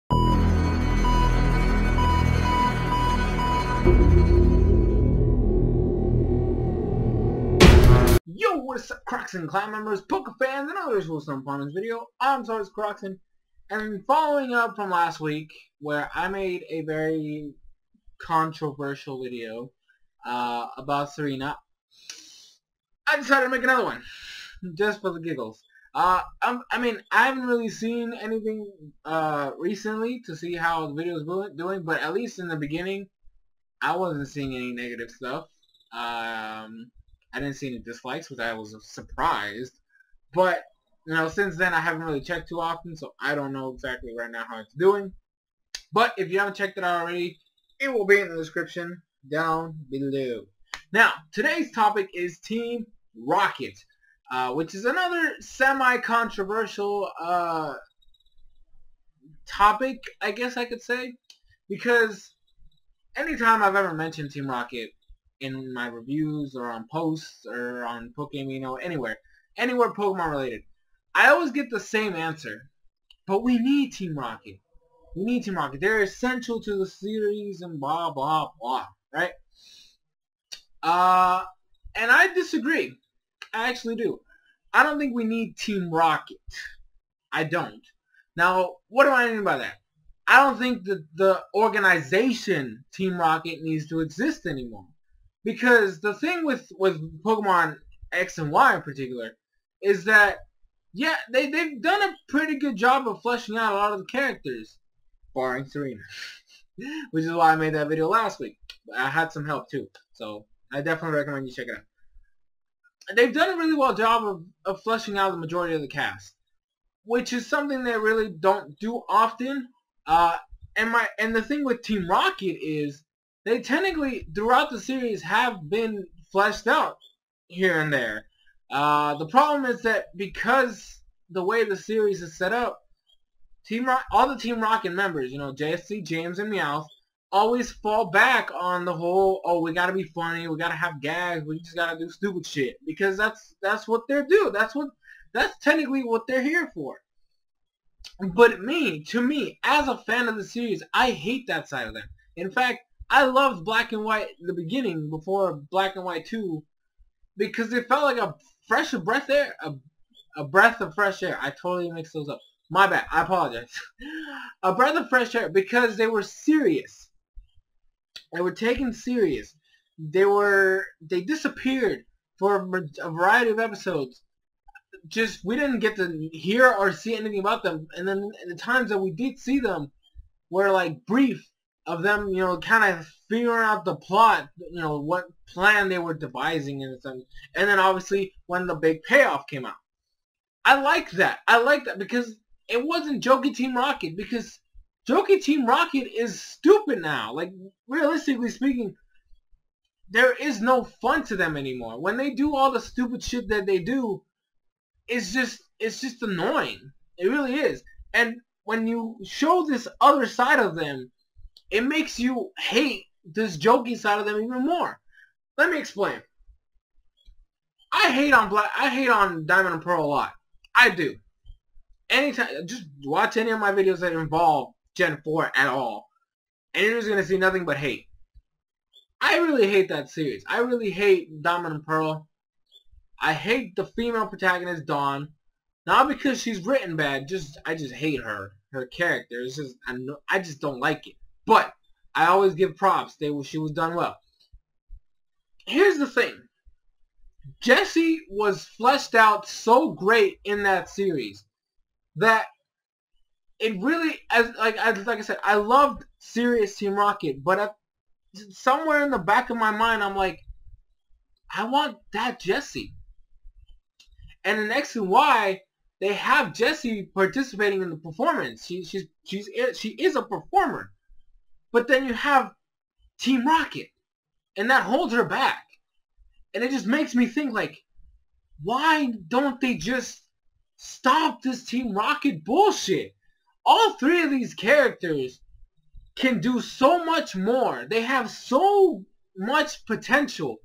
Yo, what's up, Crockxen clan members, Poke fans, and others who will stump on this video? I'm SoresanCrockxen, and following up from last week, where I made a very controversial video about Serena, I decided to make another one, just for the giggles. I mean, I haven't really seen anything recently to see how the video is doing, but at least in the beginning, I wasn't seeing any negative stuff. I didn't see any dislikes, which I was surprised. But, you know, since then I haven't really checked too often, so I don't know exactly right now how it's doing. But if you haven't checked it out already, it will be in the description down below. Now, today's topic is Team Rocket, which is another semi-controversial topic, I guess I could say. Because anytime I've ever mentioned Team Rocket, in my reviews or on posts or on Pokemon, you know, anywhere Pokemon related, I always get the same answer. But we need Team Rocket. We need Team Rocket. They're essential to the series and blah blah blah, right? And I disagree. I actually do. I don't think we need Team Rocket. I don't. Now, what do I mean by that? I don't think that the organization Team Rocket needs to exist anymore. Because the thing with Pokemon X and Y in particular is that, yeah, they've done a pretty good job of fleshing out a lot of the characters, barring Serena, which is why I made that video last week. I had some help too, so I definitely recommend you check it out. They've done a really well job of fleshing out the majority of the cast, which is something they really don't do often. And the thing with Team Rocket is, they technically, throughout the series, have been fleshed out here and there. The problem is that because the way the series is set up, all the Team Rocket members, you know, Jesse, James, and Meowth, always fall back on the whole, oh, we gotta be funny, we gotta have gags, we just gotta do stupid shit. Because that's what they're doing. That's technically what they're here for. But to me, as a fan of the series, I hate that side of them. In fact, I loved Black and White in the beginning, before Black and White 2, because it felt like a breath of fresh air. I totally mixed those up. My bad. I apologize. A breath of fresh air, because they were serious. They were taken serious. They disappeared for a variety of episodes. Just, we didn't get to hear or see anything about them, and then the times that we did see them were like brief, of them, you know, kind of figuring out the plot, you know, what plan they were devising and stuff. And then obviously when the big payoff came out. I like that. I like that because it wasn't jokey Team Rocket, because jokey Team Rocket is stupid now. Like, realistically speaking, there is no fun to them anymore. When they do all the stupid shit that they do, it's just annoying. It really is. And when you show this other side of them, it makes you hate this jokey side of them even more. Let me explain. I hate on Diamond and Pearl a lot. I do. Anytime, just watch any of my videos that involve Gen 4 at all, and you're just gonna see nothing but hate. I really hate that series. I really hate Diamond and Pearl. I hate the female protagonist, Dawn. Not because she's written bad, I just hate her. Her character. It's just, I just don't like it. But I always give props. She was done well. Here's the thing. Jessie was fleshed out so great in that series that it really, like I said, I loved serious Team Rocket, but somewhere in the back of my mind, I'm like, I want that Jessie. And in X and Y, they have Jessie participating in the performance. She is a performer. But then you have Team Rocket, and that holds her back. And it just makes me think, like, why don't they just stop this Team Rocket bullshit? All three of these characters can do so much more. They have so much potential,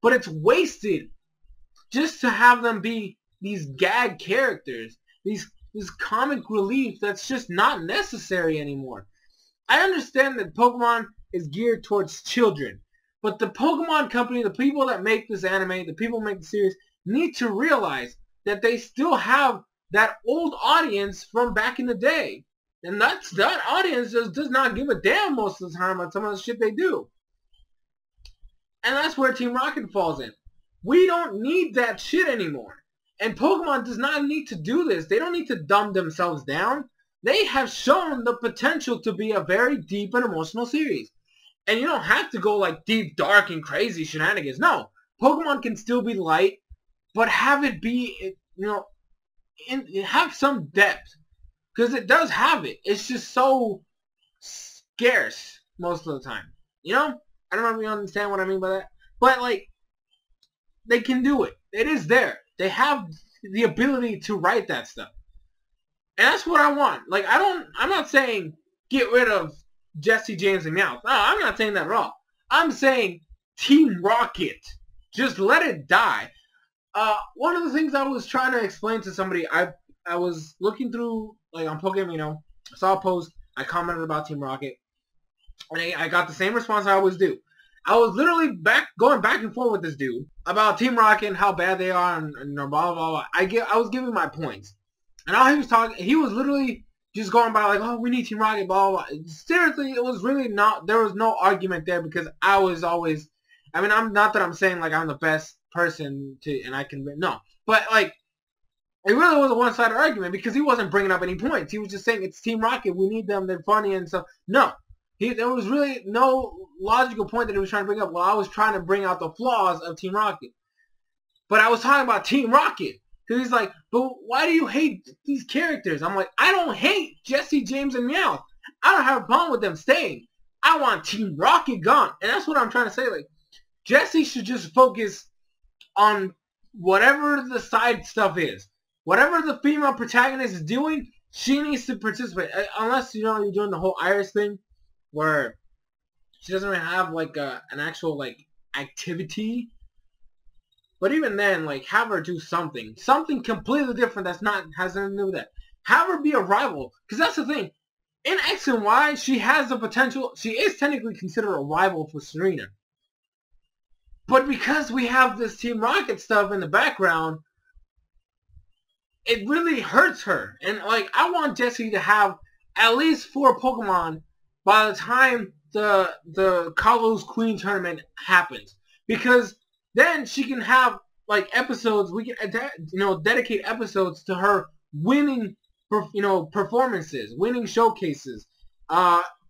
but it's wasted just to have them be these gag characters, these comic relief that's just not necessary anymore. I understand that Pokemon is geared towards children, but the Pokemon company, the people that make this anime, the people who make the series, need to realize that they still have that old audience from back in the day. And that audience just does not give a damn most of the time on some of the shit they do. And that's where Team Rocket falls in. We don't need that shit anymore. And Pokemon does not need to do this. They don't need to dumb themselves down. They have shown the potential to be a very deep and emotional series. And you don't have to go like deep, dark, and crazy shenanigans. No. Pokemon can still be light, but have it be, have some depth. Because it does have it. It's just so scarce most of the time. You know? I don't know if you understand what I mean by that. But, like, they can do it. It is there. They have the ability to write that stuff. And that's what I want. Like, I'm not saying get rid of Jesse, James, and Meowth. No, I'm not saying that at all. I'm saying Team Rocket. Just let it die. One of the things I was trying to explain to somebody, I was looking through, like, on Pokemon, I saw a post, I commented about Team Rocket, and I got the same response I always do. I was literally going back and forth with this dude about Team Rocket and how bad they are and blah, blah, blah. I was giving my points. And all he was talking, he was literally just going by like, oh, we need Team Rocket, blah, blah, blah. Seriously, it was really not, there was no argument there because I was always, I mean, I'm not that I'm saying like I'm the best person to, and I can, no. But like, it really was a one-sided argument because he wasn't bringing up any points. He was just saying it's Team Rocket, we need them, they're funny and stuff. No. There was really no logical point that he was trying to bring up. Well, I was trying to bring out the flaws of Team Rocket. But I was talking about Team Rocket. Because he's like, but why do you hate these characters? I'm like, I don't hate Jesse, James, and Meowth. I don't have a problem with them staying. I want Team Rocket gone. And that's what I'm trying to say. Like, Jesse should just focus on whatever the side stuff is. Whatever the female protagonist is doing, she needs to participate. Unless, you're doing the whole Iris thing. Where she doesn't really have like an actual like activity, but even then, like, have her do something completely different that's not has nothing to do with that. Have her be a rival, because that's the thing. In X and Y, she has the potential. She is technically considered a rival for Serena, but because we have this Team Rocket stuff in the background, it really hurts her. And like, I want Jessie to have at least 4 Pokemon by the time the Kalos Queen tournament happens, because then she can have like episodes. We can dedicate episodes to her winning, performances, winning showcases,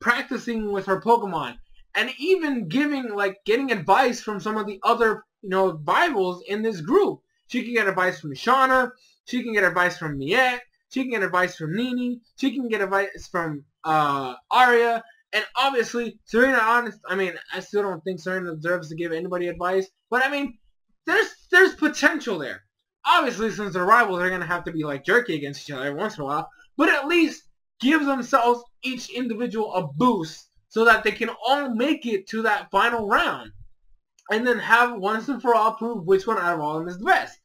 practicing with her Pokemon, and even getting advice from some of the other rivals in this group. She can get advice from Shauna. She can get advice from Miette. She can get advice from Nini. She can get advice from Arya. And obviously, Serena, I still don't think Serena deserves to give anybody advice. But I mean, there's potential there. Obviously, since they're rivals, they're going to have to be like jerky against each other every once in a while. But at least give themselves each individual a boost so that they can all make it to that final round. And then have once and for all prove which one out of all of them is the best.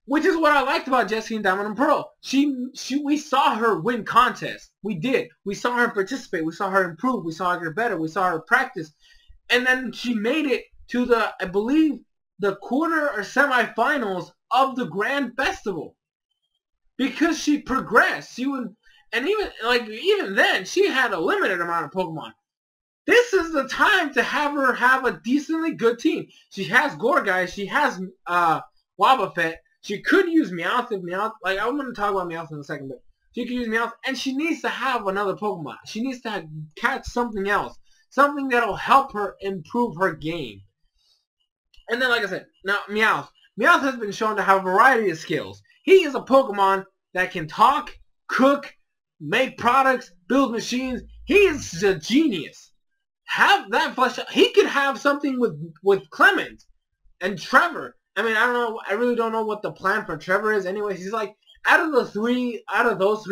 Which is what I liked about Jessie and Diamond and Pearl. We saw her win contests. We did. We saw her participate. We saw her improve. We saw her get better. We saw her practice. And then she made it to I believe, the quarter or semifinals of the Grand Festival. Because she progressed. And even then, she had a limited amount of Pokemon. This is the time to have her have a decently good team. She has Gorgai. She has Wobbuffet. She could use Meowth if Meowth, I'm going to talk about Meowth in a second, but she could use Meowth, and she needs to have another Pokemon. She needs to catch something else. Something that'll help her improve her game. And then, like I said, now Meowth. Meowth has been shown to have a variety of skills. He is a Pokemon that can talk, cook, make products, build machines. He is a genius. Have that flesh out. He could have something with Clement and Trevor. I mean, I don't know. I really don't know what the plan for Trevor is. Anyways, he's like, out of those three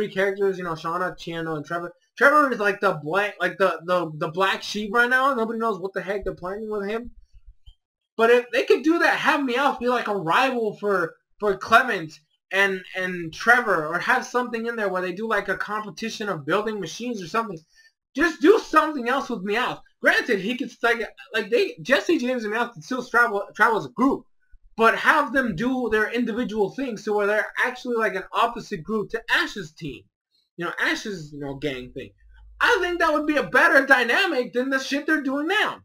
characters, Shauna, Chiano, and Trevor. Trevor is like the black sheep right now. Nobody knows what the heck they're planning with him. But if they could do that, have Meowth be like a rival for Clement, and Trevor, or have something in there where they do like a competition of building machines or something. Just do something else with Meowth. Granted, he could Jesse, James, and Meowth can still travel as a group, but have them do their individual things so where they're actually like an opposite group to Ash's team. Ash's gang thing. I think that would be a better dynamic than the shit they're doing now.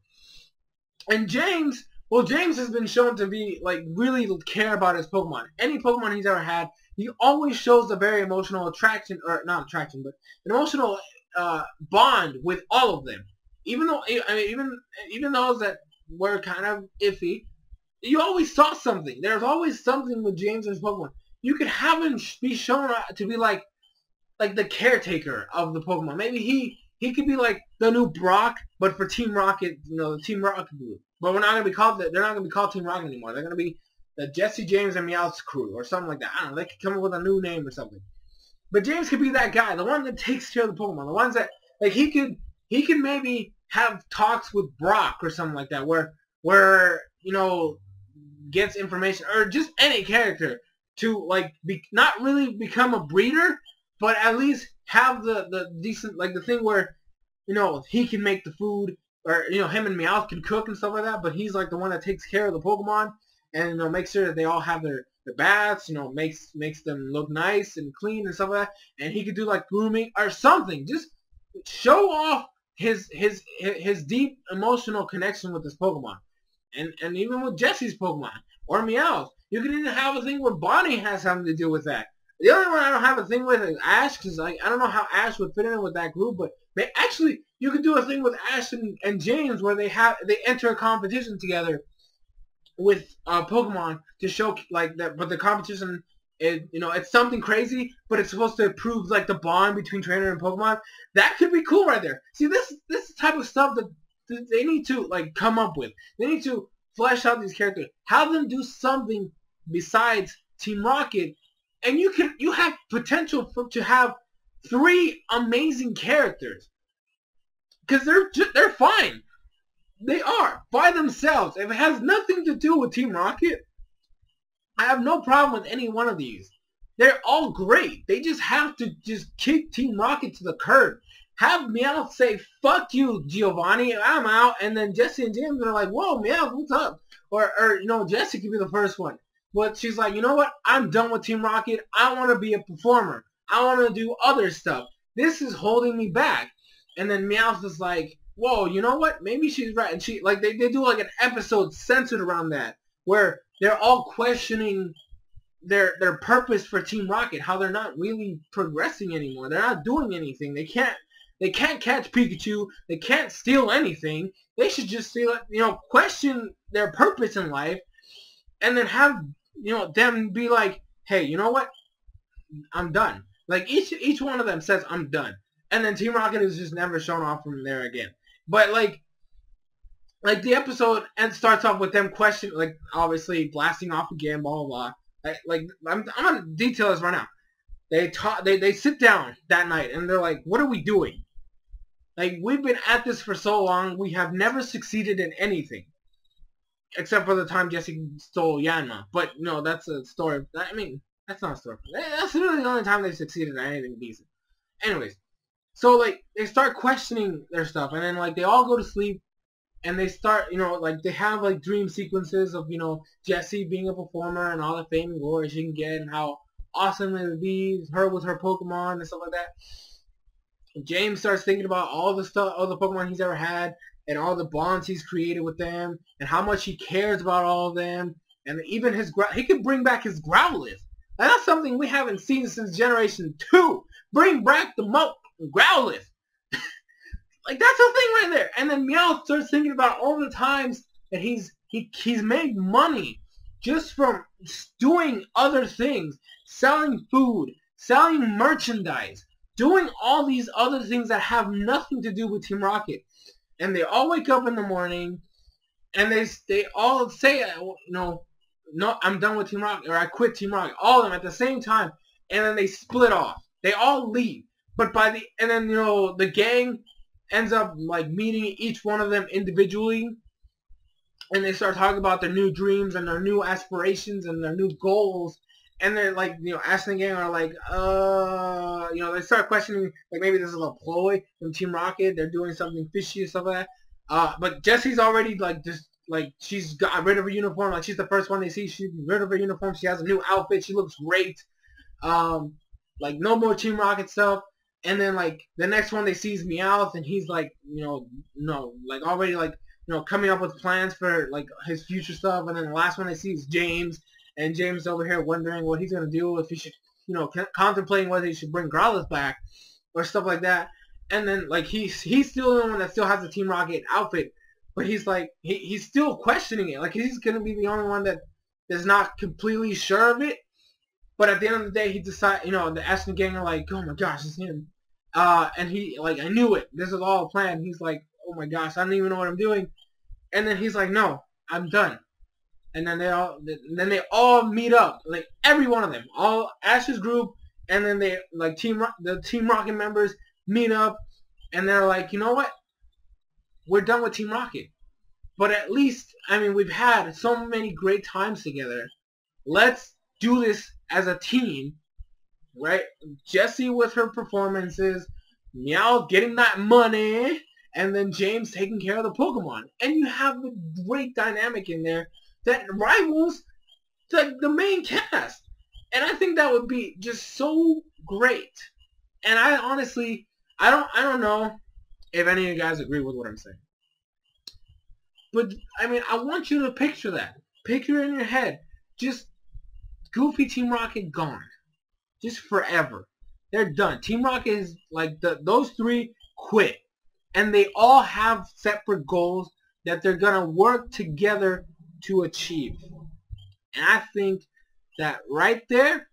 And James, well, James has been shown to be like really care about his Pokemon. Any Pokemon he's ever had, he always shows a very emotional attraction, or not attraction, but an emotional bond with all of them. Even though, even those that were kind of iffy, you always saw something. There's always something with James and his Pokemon. You could have him be shown to be like the caretaker of the Pokemon. Maybe he could be like the new Brock, but for Team Rocket, the Team Rocket group. But we're not gonna be called they're not gonna be called Team Rocket anymore. They're gonna be the Jesse, James, and Meowth's crew or something like that. I don't know. They could come up with a new name or something. But James could be that guy, the one that takes care of the Pokemon, the ones that like he could maybe have talks with Brock or something like that, where gets information, or just any character to like not really become a breeder, but at least have the decent, like the thing where he can make the food, or him and Meowth can cook and stuff like that, but he's like the one that takes care of the Pokemon and makes sure that they all have their baths, makes them look nice and clean and stuff like that, and he could do like grooming or something. Just show off his deep emotional connection with his Pokemon. And even with Jesse's Pokemon or Meowth, you could even have a thing where Bonnie has something to do with that. The only one I don't have a thing with is Ash, because I don't know how Ash would fit in with that group, but actually you could do a thing with Ash and James where they enter a competition together with Pokemon to show like that, but the competition it's something crazy, but it's supposed to prove like the bond between trainer and Pokemon. That could be cool right there. See, this type of stuff that they need to like come up with. They need to flesh out these characters, have them do something besides Team Rocket, and you have potential to have 3 amazing characters, because they're fine. They are by themselves. If it has nothing to do with Team Rocket, I have no problem with any one of these. They're all great. They just have to just kick Team Rocket to the curb. Have Meowth say, "Fuck you, Giovanni, I'm out," and then Jesse and James are like, "Whoa, Meowth, what's up?" Or Jesse could be the first one. But she's like, "You know what? I'm done with Team Rocket. I want to be a performer. I want to do other stuff. This is holding me back." And then Meowth is like, "Whoa, you know what? Maybe she's right." And she they do like an episode centered around that, where they're all questioning their purpose for Team Rocket, how they're not really progressing anymore. They're not doing anything. They can't catch Pikachu. They can't steal anything. They should just question their purpose in life, and then have them be like, "Hey, you know what? I'm done." Like each one of them says, "I'm done," and then Team Rocket is just never shown off from there again. But like the episode starts off with them questioning, like obviously blasting off again, blah blah blah. I'm gonna detail this right now. They sit down that night and they're like, "What are we doing? Like, we've been at this for so long, we have never succeeded in anything. Except for the time Jesse stole Yanma. But, that's a story. I mean, that's not a story. That's really the only time they succeeded at anything decent. Anyways. So, like, they start questioning their stuff. And then, like, they all go to sleep. And they start, like, they have, like, dream sequences of, Jessie being a performer and all the fame and glory she can get. And how awesome it would be, her with her Pokemon and stuff like that. James starts thinking about all the Pokemon he's ever had, and all the bonds he's created with them, and how much he cares about all of them, and even he could bring back his Growlithe. And that's something we haven't seen since Generation 2. Bring back the Growlithe. Like, that's a thing right there. And then Meowth starts thinking about all the times that he's made money just from doing other things, selling food, selling merchandise, doing all these other things that have nothing to do with Team Rocket. And they all wake up in the morning, and they all say, "No, I'm done with Team Rocket," or "I quit Team Rocket." All of them at the same time, and then they split off. They all leave. But and then the gang ends up like meeting each one of them individually, and they start talking about their new dreams and their new aspirations and their new goals. and they're like, Ashley and gang are like, they start questioning, like, maybe this is a ploy from Team Rocket. They're doing something fishy or stuff like that. But Jessie's already, like, just, like, she's got rid of her uniform. Like, she's the first one they see. She's rid of her uniform. She has a new outfit. She looks great. Like, no more Team Rocket stuff. And then, like, the next one they see is Meowth, and he's, like, like, already, like, coming up with plans for, like, his future stuff. And then the last one they see is James, and James over here wondering what he's going to do, if he should, contemplating whether he should bring Growlithe back or stuff like that. And then, like, he's still the one that still has the Team Rocket outfit, but he's, like, he's still questioning it. Like, he's going to be the only one that is not completely sure of it. But at the end of the day, he decides, the Ashton gang are like, oh my gosh, it's him. And he, like, I knew it. This is all a plan. He's like, oh my gosh, I don't even know what I'm doing. And then he's like, no, I'm done. And then they all meet up, like, every one of them, all Ash's group, and then they, like, the Team Rocket members meet up, and they're like, you know what? We're done with Team Rocket. But at least, I mean, we've had so many great times together. Let's do this as a team, right? Jessie with her performances, Meow getting that money, and then James taking care of the Pokemon. And you have a great dynamic in there that rivals the main cast. And I think that would be just so great. And I honestly, I don't know if any of you guys agree with what I'm saying. But, I mean, I want you to picture that. Picture it in your head. Just Goofy, Team Rocket gone. Just forever. They're done. Team Rocket is, like, those three quit. And they all have separate goals that they're going to work together to achieve. And I think that right there,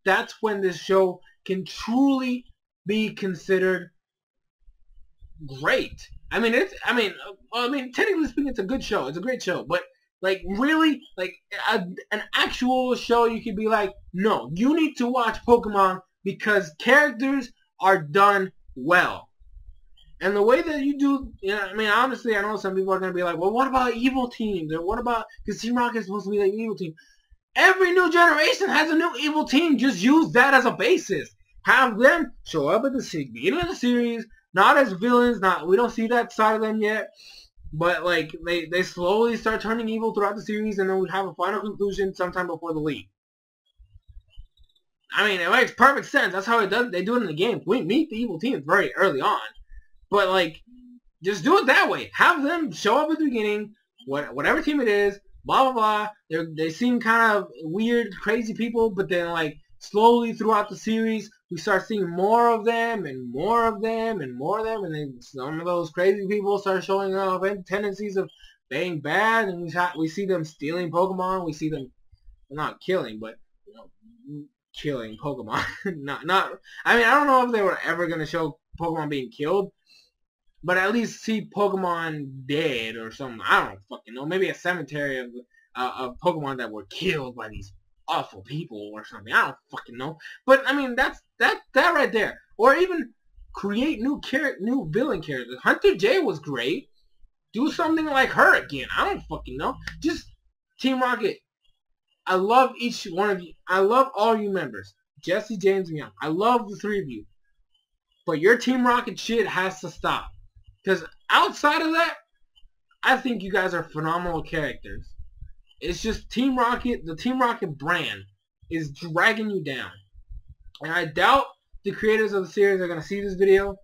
that's when this show can truly be considered great. I mean, technically speaking, it's a good show. It's a great show. But, like, really, like, an actual show, you could be like, no, you need to watch Pokemon because characters are done well. And the way that you do, I mean, honestly, I know some people are going to be like, well, what about evil teams? Or what about, because Team Rocket is supposed to be like an evil team. Every new generation has a new evil team. Just use that as a basis. Have them show up at the beginning of the series, not as villains, we don't see that side of them yet. But, like, they slowly start turning evil throughout the series, and then we have a final conclusion sometime before the league. I mean, it makes perfect sense. That's how they do it in the game. We meet the evil teams very early on. But, like, just do it that way. Have them show up at the beginning, whatever team it is, blah, blah, blah. They seem kind of weird, crazy people, but then, like, slowly throughout the series, we start seeing more of them, and more of them, and more of them, and then some of those crazy people start showing off tendencies of being bad, and we see them stealing Pokemon. We see them, not killing, but, killing Pokemon. I mean, I don't know if they were ever going to show Pokemon being killed, but at least see Pokemon dead or something. I don't fucking know. Maybe a cemetery of Pokemon that were killed by these awful people or something. I don't fucking know. But I mean, that right there. Or even create new villain characters. Hunter J was great. Do something like her again. I don't fucking know. Just Team Rocket. I love each one of you. I love all you members. Jessie, James, and Young. I love the three of you. But your Team Rocket shit has to stop. Because outside of that, I think you guys are phenomenal characters. It's just Team Rocket, the Team Rocket brand is dragging you down. And I doubt the creators of the series are going to see this video.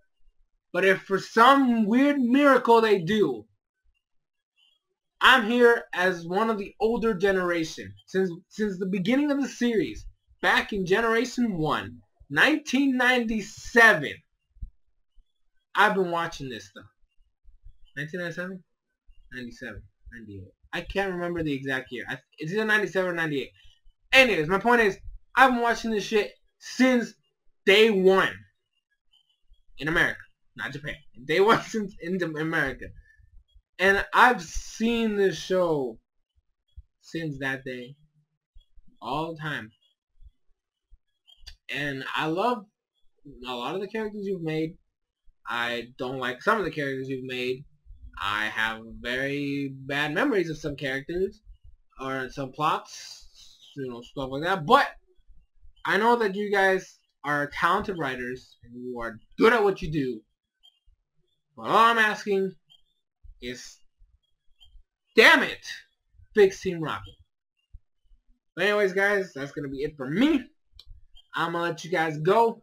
But if for some weird miracle they do, I'm here as one of the older generation. Since the beginning of the series, back in Generation 1, 1997, I've been watching this stuff. 1997? 97. 98. I can't remember the exact year. It's either 97 or 98. Anyways, my point is, I've been watching this shit since day one. In America. Not Japan. Day one since in America. And I've seen this show since that day. All the time. And I love a lot of the characters you've made. I don't like some of the characters you've made. I have very bad memories of some characters. Or some plots. Stuff like that. But I know that you guys are talented writers and you are good at what you do. But all I'm asking is, damn it, fix Team Rocket. But anyways, guys, that's going to be it for me. I'm going to let you guys go.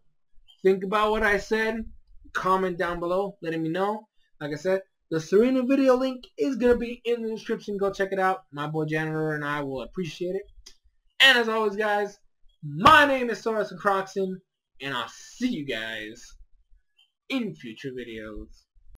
Think about what I said. Comment down below letting me know. Like I said, the Serena video link is going to be in the description. Go check it out. My boy Janitor and I will appreciate it. And as always, guys, my name is SoresanCrockxen, and I'll see you guys in future videos.